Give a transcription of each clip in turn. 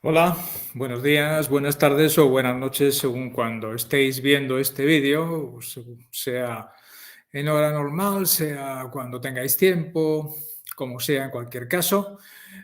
Hola, buenos días, buenas tardes o buenas noches según cuando estéis viendo este vídeo, o sea en hora normal, sea cuando tengáis tiempo, como sea en cualquier caso.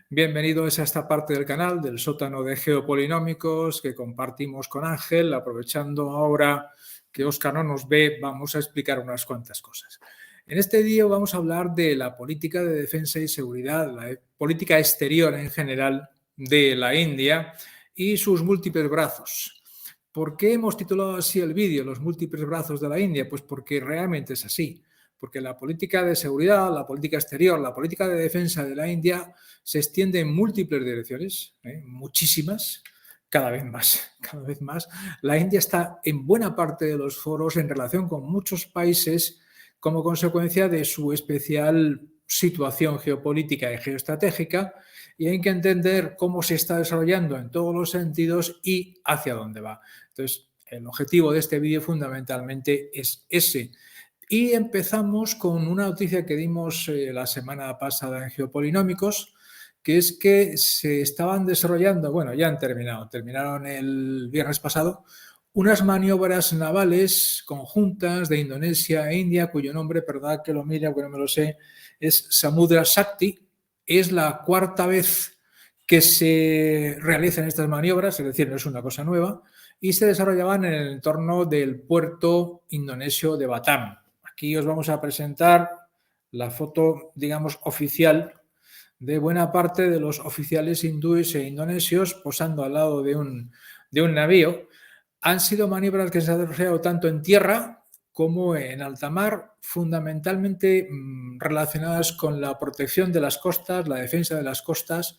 Bienvenidos a esta parte del canal del sótano de geopolinómicos que compartimos con Ángel. Aprovechando ahora que Óscar no nos ve, vamos a explicar unas cuantas cosas. En este vídeo vamos a hablar de la política de defensa y seguridad, la política exterior en general de la India y sus múltiples brazos. ¿Por qué hemos titulado así el vídeo, los múltiples brazos de la India? Pues porque realmente es así, porque la política de seguridad, la política exterior, la política de defensa de la India se extiende en múltiples direcciones, muchísimas, cada vez más, cada vez más. La India está en buena parte de los foros en relación con muchos países como consecuencia de su especial situación geopolítica y geoestratégica, y hay que entender cómo se está desarrollando en todos los sentidos y hacia dónde va. Entonces, el objetivo de este vídeo fundamentalmente es ese. Y empezamos con una noticia que dimos la semana pasada en Geopolinómicos, que es que se estaban desarrollando, bueno, ya han terminado, terminaron el viernes pasado, unas maniobras navales conjuntas de Indonesia e India, cuyo nombre, perdón que lo mire, porque no me lo sé, es Samudra Shakti. Es la cuarta vez que se realizan estas maniobras, es decir, no es una cosa nueva, y se desarrollaban en el entorno del puerto indonesio de Batam. Aquí os vamos a presentar la foto, digamos, oficial de buena parte de los oficiales hindúes e indonesios posando al lado de un navío. Han sido maniobras que se han desarrollado tanto en tierra como en alta mar, fundamentalmente relacionadas con la protección de las costas, la defensa de las costas,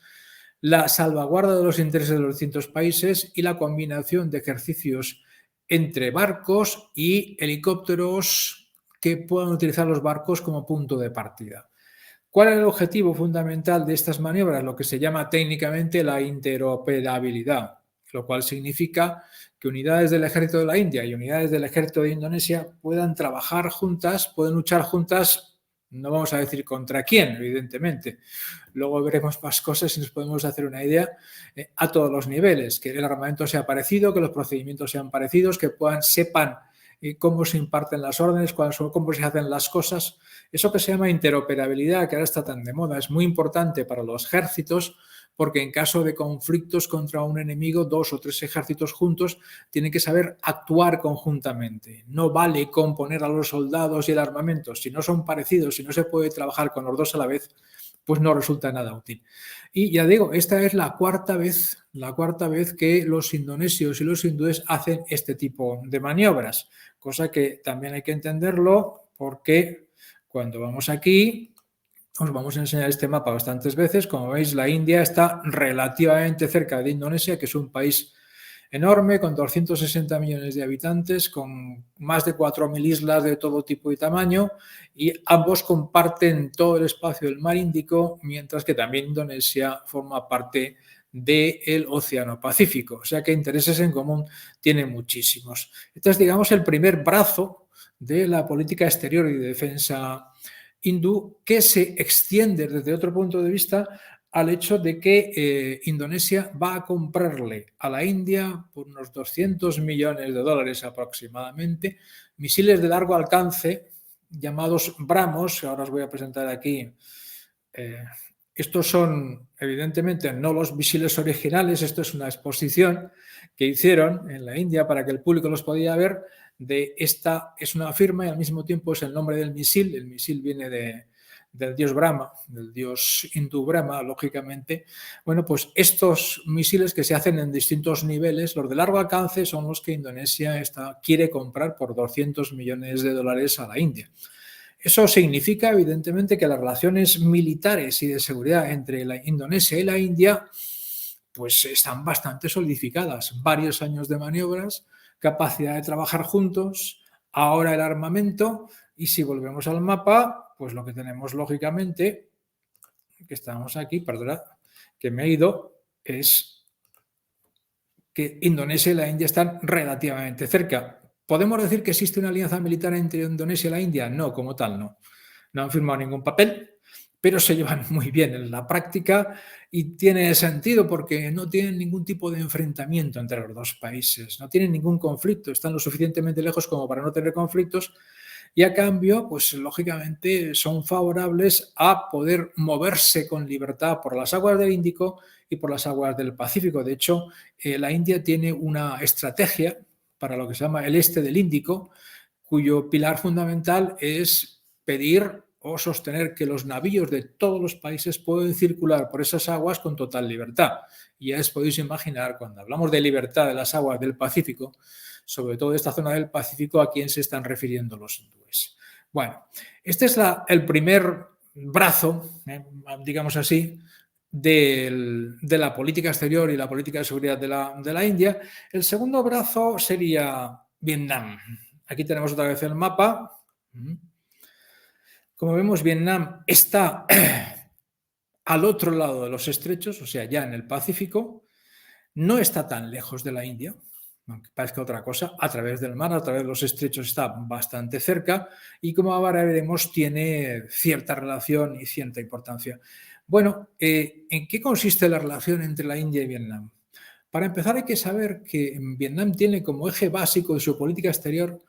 la salvaguarda de los intereses de los distintos países y la combinación de ejercicios entre barcos y helicópteros que puedan utilizar los barcos como punto de partida. ¿Cuál es el objetivo fundamental de estas maniobras? Lo que se llama técnicamente la interoperabilidad, lo cual significa que unidades del ejército de la India y unidades del ejército de Indonesia puedan trabajar juntas, pueden luchar juntas, no vamos a decir contra quién, evidentemente. Luego veremos más cosas y nos podemos hacer una idea a todos los niveles, que el armamento sea parecido, que los procedimientos sean parecidos, que sepan cómo se imparten las órdenes, cómo se hacen las cosas. Eso que se llama interoperabilidad, que ahora está tan de moda, es muy importante para los ejércitos, porque en caso de conflictos contra un enemigo, 2 o 3 ejércitos juntos tienen que saber actuar conjuntamente. No vale con poner a los soldados y el armamento. Si no son parecidos, si no se puede trabajar con los dos a la vez, pues no resulta nada útil. Y ya digo, esta es la cuarta vez que los indonesios y los hindúes hacen este tipo de maniobras, cosa que también hay que entenderlo porque cuando vamos aquí os vamos a enseñar este mapa bastantes veces. Como veis, la India está relativamente cerca de Indonesia, que es un país enorme, con 260 millones de habitantes, con más de 4.000 islas de todo tipo y tamaño, y ambos comparten todo el espacio del mar Índico, mientras que también Indonesia forma parte del Océano Pacífico. O sea que intereses en común tienen muchísimos. Este es, digamos, el primer brazo de la política exterior y de defensa hindú, que se extiende desde otro punto de vista al hecho de que Indonesia va a comprarle a la India por unos 200 millones de dólares aproximadamente misiles de largo alcance llamados BrahMos, que ahora os voy a presentar aquí. Estos son, evidentemente, no los misiles originales, esto es una exposición que hicieron en la India para que el público los podía ver. Esta es una firma y al mismo tiempo es el nombre del misil. El misil viene del dios Brahma, del dios hindú Brahma, lógicamente. Bueno, pues estos misiles que se hacen en distintos niveles, los de largo alcance, son los que Indonesia quiere comprar por 200 millones de dólares a la India. Eso significa, evidentemente, que las relaciones militares y de seguridad entre la Indonesia y la India pues están bastante solidificadas. Varios años de maniobras, capacidad de trabajar juntos, ahora el armamento, y si volvemos al mapa, pues lo que tenemos lógicamente, que estamos aquí, perdona, que me he ido, es que Indonesia y la India están relativamente cerca. ¿Podemos decir que existe una alianza militar entre Indonesia y la India? No, como tal, no. No han firmado ningún papel, pero se llevan muy bien en la práctica y tiene sentido porque no tienen ningún tipo de enfrentamiento entre los dos países, no tienen ningún conflicto, están lo suficientemente lejos como para no tener conflictos y a cambio, pues lógicamente son favorables a poder moverse con libertad por las aguas del Índico y por las aguas del Pacífico. De hecho, la India tiene una estrategia para lo que se llama el este del Índico, cuyo pilar fundamental es pedir o sostener que los navíos de todos los países pueden circular por esas aguas con total libertad. Y ya os podéis imaginar, cuando hablamos de libertad de las aguas del Pacífico, sobre todo de esta zona del Pacífico, a quién se están refiriendo los hindúes. Bueno, este es el primer brazo, digamos así, de la política exterior y la política de seguridad de la India. El segundo brazo sería Vietnam. Aquí tenemos otra vez el mapa. Como vemos, Vietnam está al otro lado de los estrechos, o sea, ya en el Pacífico. No está tan lejos de la India, aunque parezca otra cosa, a través del mar, a través de los estrechos está bastante cerca y como ahora veremos tiene cierta relación y cierta importancia. Bueno, ¿en qué consiste la relación entre la India y Vietnam? Para empezar hay que saber que Vietnam tiene como eje básico de su política exterior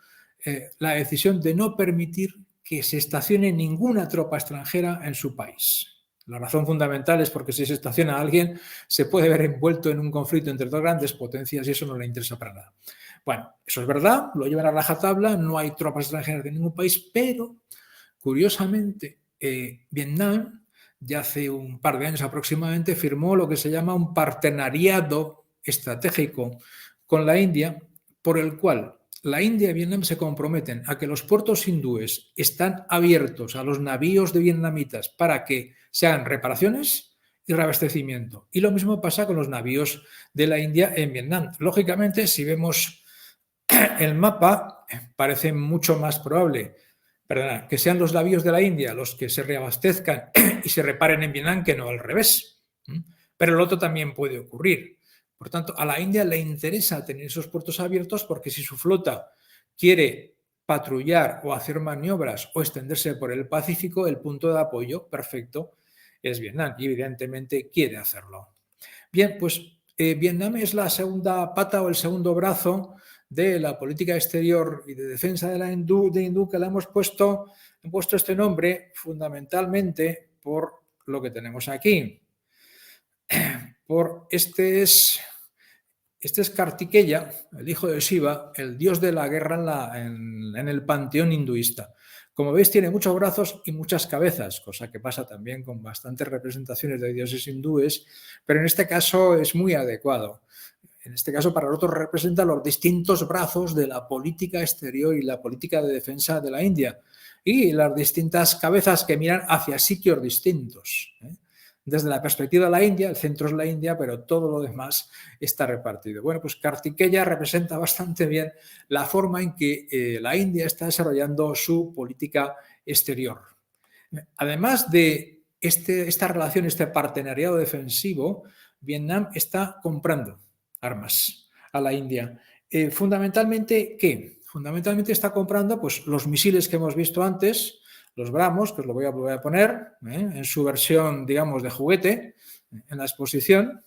la decisión de no permitir que se estacione ninguna tropa extranjera en su país. La razón fundamental es porque si se estaciona a alguien se puede ver envuelto en un conflicto entre dos grandes potencias y eso no le interesa para nada. Bueno, eso es verdad, lo llevan a rajatabla, no hay tropas extranjeras de ningún país, pero curiosamente Vietnam ya hace un par de años aproximadamente firmó lo que se llama un partenariado estratégico con la India, por el cual la India y Vietnam se comprometen a que los puertos hindúes están abiertos a los navíos de vietnamitas para que se hagan reparaciones y reabastecimiento. Y lo mismo pasa con los navíos de la India en Vietnam. Lógicamente, si vemos el mapa, parece mucho más probable que sean los navíos de la India los que se reabastezcan y se reparen en Vietnam que no al revés. Pero lo otro también puede ocurrir. Por tanto, a la India le interesa tener esos puertos abiertos porque si su flota quiere patrullar o hacer maniobras o extenderse por el Pacífico, el punto de apoyo perfecto es Vietnam y evidentemente quiere hacerlo. Bien, pues Vietnam es la segunda pata o el segundo brazo de la política exterior y de defensa de la hindú que le hemos puesto este nombre fundamentalmente por lo que tenemos aquí. Este es Kartikeya, el hijo de Shiva, el dios de la guerra en el panteón hinduista. Como veis, tiene muchos brazos y muchas cabezas, cosa que pasa también con bastantes representaciones de dioses hindúes, pero en este caso es muy adecuado. En este caso, para nosotros representa los distintos brazos de la política exterior y la política de defensa de la India y las distintas cabezas que miran hacia sitios distintos. Desde la perspectiva de la India, el centro es la India, pero todo lo demás está repartido. Bueno, pues Kartikeya representa bastante bien la forma en que la India está desarrollando su política exterior. Además de esta relación, este partenariado defensivo, Vietnam está comprando armas a la India. Fundamentalmente, ¿qué? Fundamentalmente está comprando pues, los misiles que hemos visto antes, los BrahMos, que os lo voy a poner en su versión, digamos, de juguete en la exposición.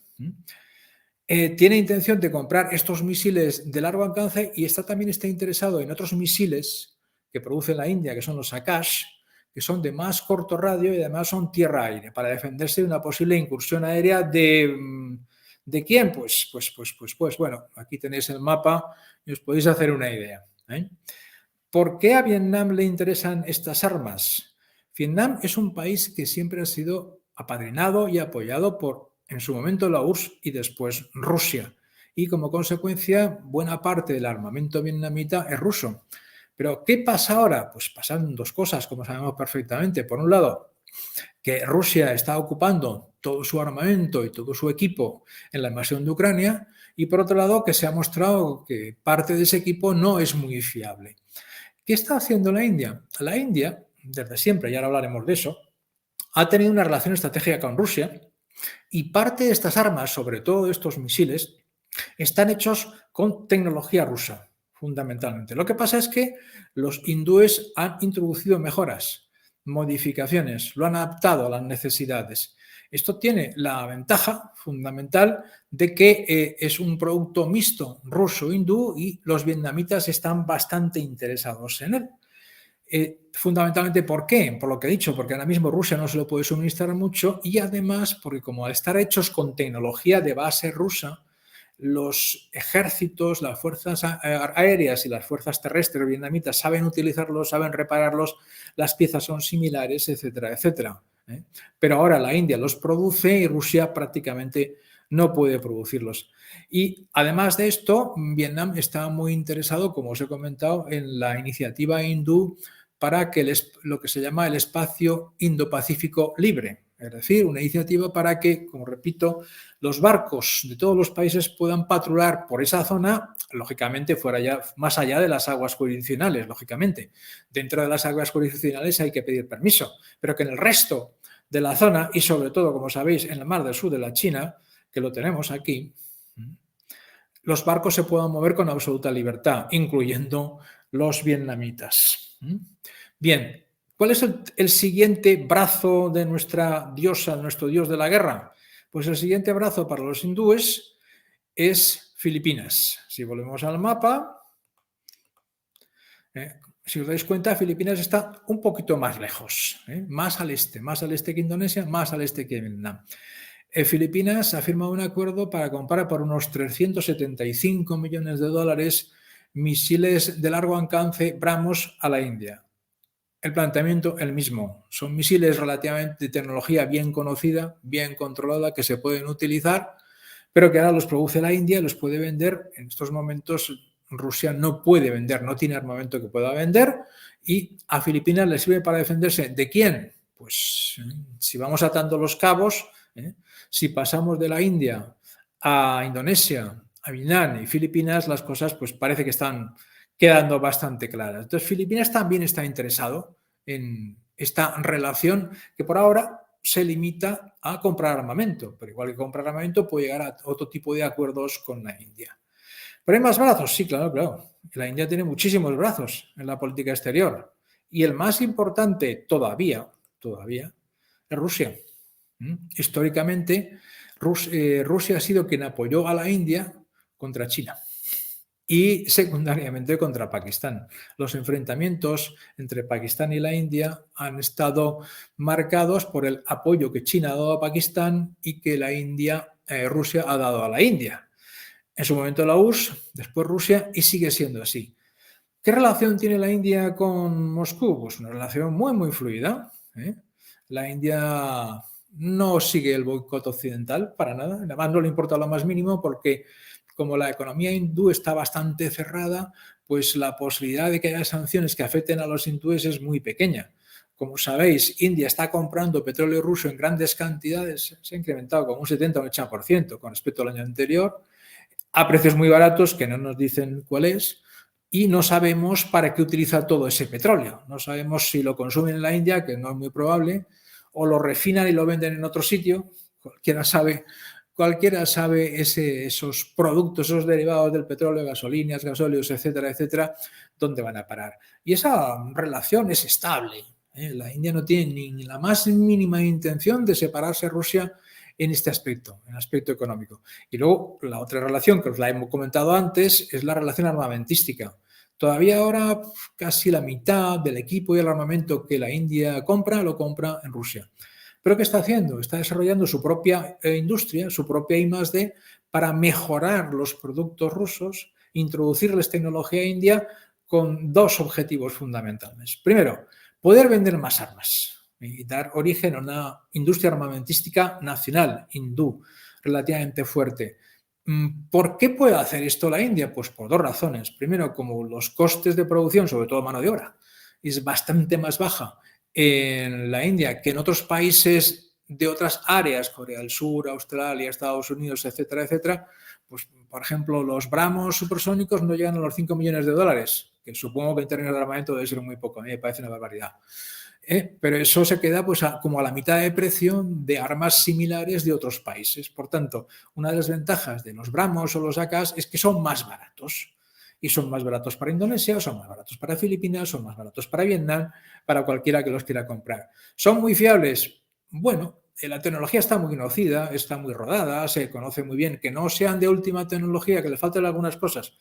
Tiene intención de comprar estos misiles de largo alcance y también está interesado en otros misiles que produce la India, que son los Akash, que son de más corto radio y además son tierra-aire, para defenderse de una posible incursión aérea ¿de quién? Pues bueno, aquí tenéis el mapa y os podéis hacer una idea. ¿Por qué a Vietnam le interesan estas armas? Vietnam es un país que siempre ha sido apadrinado y apoyado por, en su momento, la URSS y después Rusia. Y como consecuencia, buena parte del armamento vietnamita es ruso. Pero ¿qué pasa ahora? Pues pasan dos cosas, como sabemos perfectamente. Por un lado, que Rusia está ocupando todo su armamento y todo su equipo en la invasión de Ucrania y por otro lado que se ha mostrado que parte de ese equipo no es muy fiable. ¿Qué está haciendo la India? La India, desde siempre, y ahora hablaremos de eso, ha tenido una relación estratégica con Rusia y parte de estas armas, sobre todo estos misiles, están hechos con tecnología rusa, fundamentalmente. Lo que pasa es que los hindúes han introducido mejoras. modificaciones, lo han adaptado a las necesidades. Esto tiene la ventaja fundamental de que es un producto mixto ruso-hindú y los vietnamitas están bastante interesados en él. Fundamentalmente, ¿por qué? Por lo que he dicho, porque ahora mismo Rusia no se lo puede suministrar mucho y además porque como al estar hechos con tecnología de base rusa, los ejércitos, las fuerzas aéreas y las fuerzas terrestres vietnamitas saben utilizarlos, saben repararlos, las piezas son similares, etcétera, etcétera. Pero ahora la India los produce y Rusia prácticamente no puede producirlos. Y además de esto, Vietnam está muy interesado, como os he comentado, en la iniciativa hindú para que lo que se llama el espacio Indo-Pacífico libre. Es decir, una iniciativa para que, como repito, los barcos de todos los países puedan patrullar por esa zona, lógicamente fuera ya más allá de las aguas jurisdiccionales, lógicamente. Dentro de las aguas jurisdiccionales hay que pedir permiso, pero que en el resto de la zona y sobre todo, como sabéis, en el mar del sur de la China, que lo tenemos aquí, los barcos se puedan mover con absoluta libertad, incluyendo los vietnamitas. Bien, ¿cuál es el siguiente brazo de nuestra diosa, nuestro dios de la guerra? Pues el siguiente brazo para los hindúes es Filipinas. Si volvemos al mapa, si os dais cuenta, Filipinas está un poquito más lejos, más al este que Indonesia, más al este que Vietnam. Filipinas ha firmado un acuerdo para comprar por unos 375 millones de dólares misiles de largo alcance BrahMos a la India. El planteamiento el mismo. Son misiles relativamente de tecnología bien conocida, bien controlada, que se pueden utilizar, pero que ahora los produce la India y los puede vender. En estos momentos Rusia no puede vender, no tiene armamento que pueda vender y a Filipinas le sirve para defenderse. ¿De quién? Pues si vamos atando los cabos, si pasamos de la India a Indonesia, a Vietnam y Filipinas, las cosas pues parece que están quedando bastante claras. Entonces, Filipinas también está interesado en esta relación que por ahora se limita a comprar armamento, pero igual que comprar armamento puede llegar a otro tipo de acuerdos con la India. ¿Pero hay más brazos? Sí, claro, claro. La India tiene muchísimos brazos en la política exterior y el más importante todavía es Rusia. Históricamente, Rusia ha sido quien apoyó a la India contra China y secundariamente contra Pakistán. Los enfrentamientos entre Pakistán y la India han estado marcados por el apoyo que China ha dado a Pakistán y que Rusia ha dado a la India. En su momento la URSS, después Rusia y sigue siendo así. ¿Qué relación tiene la India con Moscú? Pues una relación muy, muy fluida. La India no sigue el boicot occidental para nada, además no le importa lo más mínimo porque como la economía hindú está bastante cerrada, pues la posibilidad de que haya sanciones que afecten a los hindúes es muy pequeña. Como sabéis, India está comprando petróleo ruso en grandes cantidades, se ha incrementado como un 70 o un 80% con respecto al año anterior, a precios muy baratos que no nos dicen cuál es, y no sabemos para qué utiliza todo ese petróleo. No sabemos si lo consumen en la India, que no es muy probable, o lo refinan y lo venden en otro sitio. Cualquiera sabe esos productos, esos derivados del petróleo, gasolinas, gasóleos, etcétera, etcétera, dónde van a parar. Y esa relación es estable. La India no tiene ni la más mínima intención de separarse de Rusia en este aspecto, en el aspecto económico. Y luego la otra relación que os la hemos comentado antes es la relación armamentística. Todavía ahora casi la mitad del equipo y el armamento que la India compra lo compra en Rusia. ¿Pero qué está haciendo? Está desarrollando su propia industria, su propia I+D para mejorar los productos rusos, introducirles tecnología india con dos objetivos fundamentales. Primero, poder vender más armas y dar origen a una industria armamentística nacional, hindú, relativamente fuerte. ¿Por qué puede hacer esto la India? Pues por dos razones. Primero, como los costes de producción, sobre todo mano de obra, es bastante más baja en la India que en otros países de otras áreas, Corea del Sur, Australia, Estados Unidos, etcétera, etcétera, pues por ejemplo los BrahMos supersónicos no llegan a los 5 millones de dólares, que supongo que en términos de armamento debe ser muy poco, a mí me parece una barbaridad. Pero eso se queda pues como a la mitad de precio de armas similares de otros países. Por tanto, una de las ventajas de los BrahMos o los AKs es que son más baratos y son más baratos para Indonesia, o son más baratos para Filipinas, son más baratos para Vietnam, para cualquiera que los quiera comprar. ¿Son muy fiables? Bueno, la tecnología está muy conocida, está muy rodada, se conoce muy bien. Que no sean de última tecnología, que le falten algunas cosas,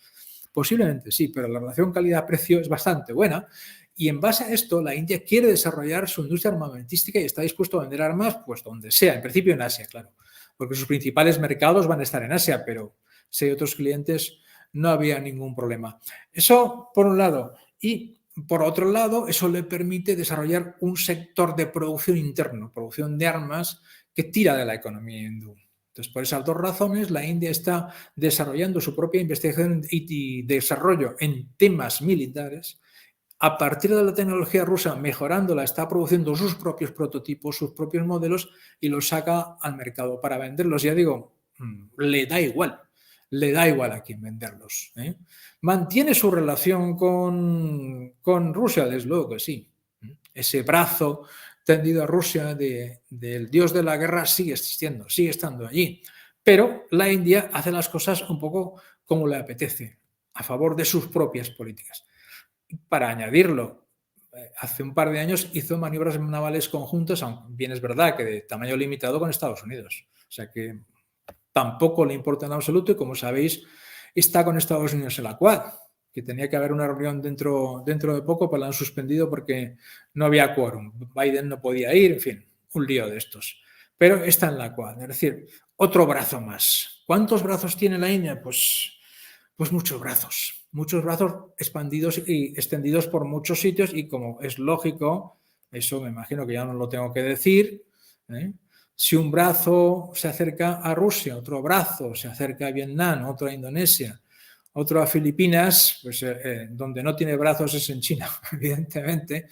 posiblemente sí, pero la relación calidad-precio es bastante buena. Y en base a esto, la India quiere desarrollar su industria armamentística y está dispuesto a vender armas pues donde sea, en principio en Asia, claro, porque sus principales mercados van a estar en Asia, pero si hay otros clientes no había ningún problema. Eso por un lado. Y por otro lado, eso le permite desarrollar un sector de producción interno, producción de armas, que tira de la economía hindú. Entonces, por esas dos razones, la India está desarrollando su propia investigación y desarrollo en temas militares. A partir de la tecnología rusa, mejorándola, está produciendo sus propios prototipos, sus propios modelos y los saca al mercado para venderlos. Ya digo, le da igual a quién venderlos. ¿Mantiene su relación con Rusia? Desde luego que sí. Ese brazo tendido a Rusia del dios de la guerra sigue existiendo, sigue estando allí. Pero la India hace las cosas un poco como le apetece, a favor de sus propias políticas. Para añadirlo, hace un par de años hizo maniobras navales conjuntas, aunque bien es verdad que de tamaño limitado, con Estados Unidos. O sea que tampoco le importa en absoluto y, como sabéis, está con Estados Unidos en la Quad, que tenía que haber una reunión dentro de poco, pero la han suspendido porque no había quórum. Biden no podía ir, en fin, un lío de estos. Pero está en la Quad, es decir, otro brazo más. ¿Cuántos brazos tiene la India? Pues muchos brazos expandidos y extendidos por muchos sitios, y como es lógico, eso me imagino que ya no lo tengo que decir, si un brazo se acerca a Rusia, otro brazo se acerca a Vietnam, otro a Indonesia, otro a Filipinas, pues donde no tiene brazos es en China, evidentemente,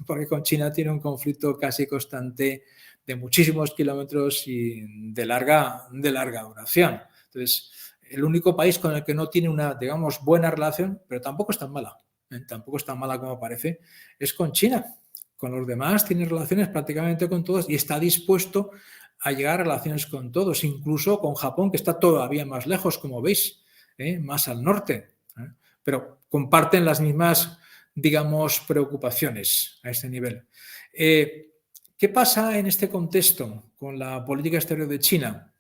porque con China tiene un conflicto casi constante de muchísimos kilómetros y de larga duración. Entonces, el único país con el que no tiene una, digamos, buena relación, pero tampoco es tan mala, tampoco es tan mala como parece, es con China. Con los demás tiene relaciones prácticamente con todos y está dispuesto a llegar a relaciones con todos, incluso con Japón, que está todavía más lejos, como veis, más al norte. Pero comparten las mismas, digamos, preocupaciones a este nivel. ¿Qué pasa en este contexto con la política exterior de China?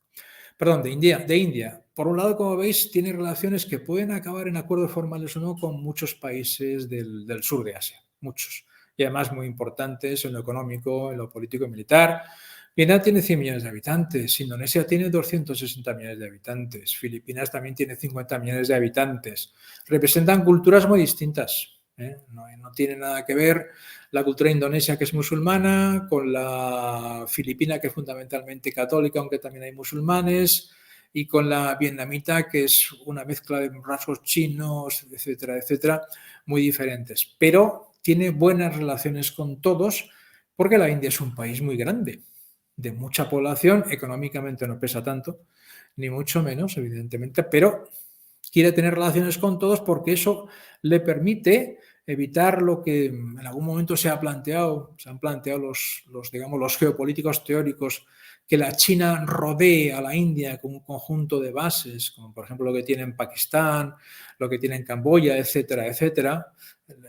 Perdón, de India. Por un lado, como veis, tiene relaciones que pueden acabar en acuerdos formales o no con muchos países del sur de Asia, muchos, y además muy importantes en lo económico, en lo político y militar. Vietnam tiene 100 millones de habitantes, Indonesia tiene 260 millones de habitantes, Filipinas también tiene 50 millones de habitantes. Representan culturas muy distintas. No tiene nada que ver la cultura indonesia, que es musulmana, con la filipina, que es fundamentalmente católica, aunque también hay musulmanes, y con la vietnamita, que es una mezcla de rasgos chinos, etcétera, etcétera, muy diferentes. Pero tiene buenas relaciones con todos, porque la India es un país muy grande, de mucha población, económicamente no pesa tanto, ni mucho menos, evidentemente, pero quiere tener relaciones con todos porque eso le permite evitar lo que en algún momento se han planteado los geopolíticos teóricos, que la China rodee a la India con un conjunto de bases, como por ejemplo lo que tiene en Pakistán, lo que tiene en Camboya, etcétera, etcétera.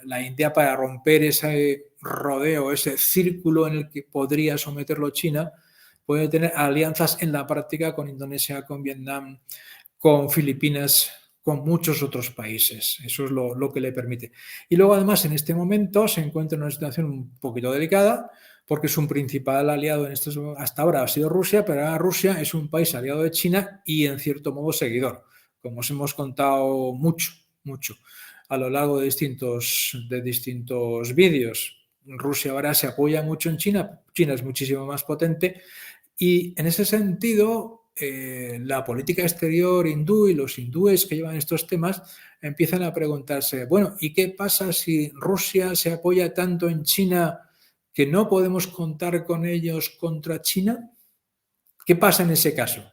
La India, para romper ese rodeo, ese círculo en el que podría someterlo China, puede tener alianzas en la práctica con Indonesia, con Vietnam, con Filipinas, con muchos otros países. Eso es lo que le permite. Y luego, además, en este momento se encuentra en una situación un poquito delicada, porque su principal aliado hasta ahora ha sido Rusia, pero ahora Rusia es un país aliado de China y, en cierto modo, seguidor, como os hemos contado mucho a lo largo de distintos vídeos. Rusia ahora se apoya mucho en China, China es muchísimo más potente, y en ese sentido la política exterior hindú y los hindúes que llevan estos temas empiezan a preguntarse, bueno, ¿y qué pasa si Rusia se apoya tanto en China que no podemos contar con ellos contra China? ¿Qué pasa en ese caso?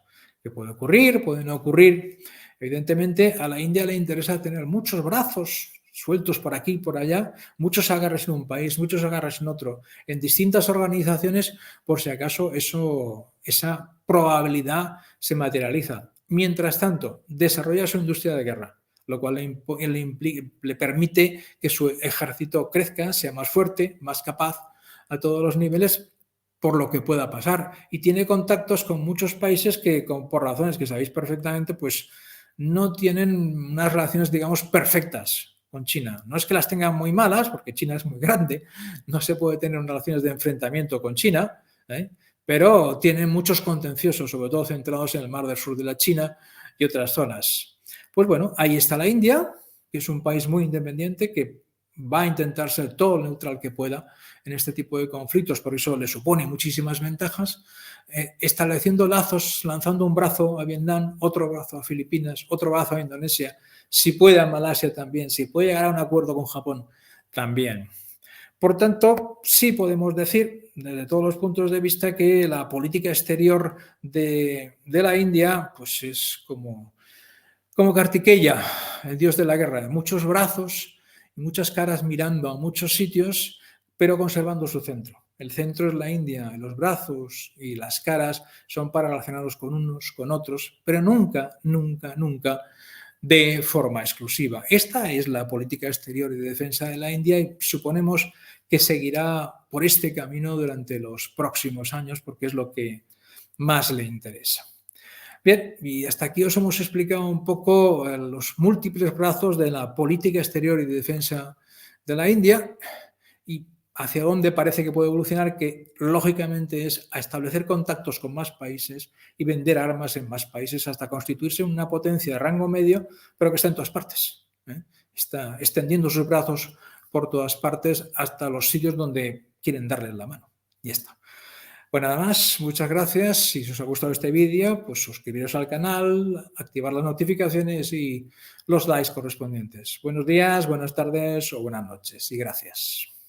¿Qué puede ocurrir? ¿Puede no ocurrir? Evidentemente, a la India le interesa tener muchos brazos sueltos por aquí y por allá, muchos agarres en un país, muchos agarres en otro, en distintas organizaciones, por si acaso esa probabilidad se materializa. Mientras tanto, desarrolla su industria de guerra, lo cual le permite que su ejército crezca, sea más fuerte, más capaz a todos los niveles, por lo que pueda pasar. Y tiene contactos con muchos países que, por razones que sabéis perfectamente, pues no tienen unas relaciones, digamos, perfectas con China. No es que las tengan muy malas, porque China es muy grande, no se puede tener relaciones de enfrentamiento con China, pero tienen muchos contenciosos, sobre todo centrados en el mar del sur de la China y otras zonas. Pues bueno, ahí está la India, que es un país muy independiente que va a intentar ser todo lo neutral que pueda en este tipo de conflictos, por eso le supone muchísimas ventajas, estableciendo lazos, lanzando un brazo a Vietnam, otro brazo a Filipinas, otro brazo a Indonesia, si puede a Malasia también, si puede llegar a un acuerdo con Japón también. Por tanto, sí podemos decir, desde todos los puntos de vista, que la política exterior de la India pues es como Kartikeya, el dios de la guerra, muchos brazos y muchas caras mirando a muchos sitios, pero conservando su centro. El centro es la India, los brazos y las caras son para relacionarlos con unos, con otros, pero nunca, nunca, nunca de forma exclusiva. Esta es la política exterior y de defensa de la India y suponemos que seguirá por este camino durante los próximos años porque es lo que más le interesa. Bien, y hasta aquí os hemos explicado un poco los múltiples brazos de la política exterior y de defensa de la India y hacia dónde parece que puede evolucionar, que lógicamente es a establecer contactos con más países y vender armas en más países hasta constituirse una potencia de rango medio, pero que está en todas partes. Está extendiendo sus brazos por todas partes hasta los sitios donde quieren darles la mano. Y ya está. Bueno, nada más, muchas gracias. Si os ha gustado este vídeo, pues suscribiros al canal, activar las notificaciones y los likes correspondientes. Buenos días, buenas tardes o buenas noches y gracias.